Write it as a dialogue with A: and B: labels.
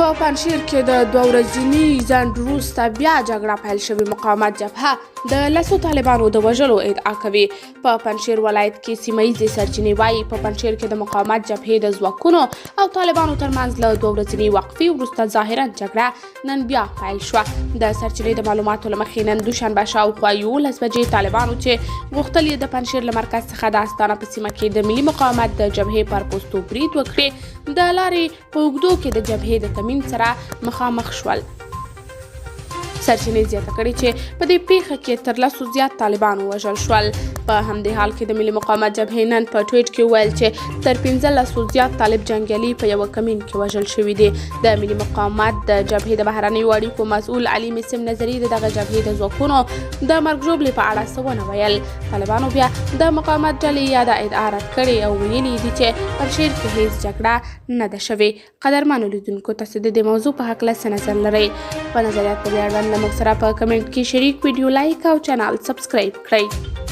A: په پنجشیر کې د 2 ورځني ځنډ وروسته بیا جګړه پیل شوې. مقاومت جبهه د لسو طالبانو د وژلو ادعا کوي. په پنجشیر ولایت کې سیمه ییزې سرچینې وایي په پنجشیر کې د مقاومت جبهې د ځواکونو او طالبانو ترمنځ له 2 ورځني وقفې وروسته ظاهرا جګړه نن بیا پیل شوه. د سرچینې د معلوماتو له مخې نن دوشنبه شاوخوا 11 بجې طالبانو چې غوښتل یې د پنجشیر له مرکز څخه د استانه په سیمه کې د ملي مقاومت د جبهې پر پوستو برید وکړي، د لارې په اوږدو کې د جبهې د کمین سره مخامخ شول. سرچینې زیاته کړې چې په دې پیښه کې تر 10 زیات طالبان وژل شول. په همدې حال کې د ملي مقاومت جبهې نن په ټویټ کې ویل چې تر 15 زیات طالب جنګیالي په یو کمین کې وژل شوي دي. د ملي مقاومت د جبهې د بهرنیو اړیکو مسؤل علي مسیم نظري دغه جبهې د ځواکونو د مرګ ژوبلې په اړه څه ونه ویل. طالبانو بیا د مقاومت ډلې یاده ادعا رد کړې او ویلي دي چې پنجشیر کې هیڅ جګړه نه ده شوې. قدرمنو لیدونکو، تاسو د دې موضوع په هکله څه نظر لرئ؟ په نظریات په اړوند له موږ سره په کمنټ کې شریک، ویډیو لایک او چینل سبسکرایب کړئ.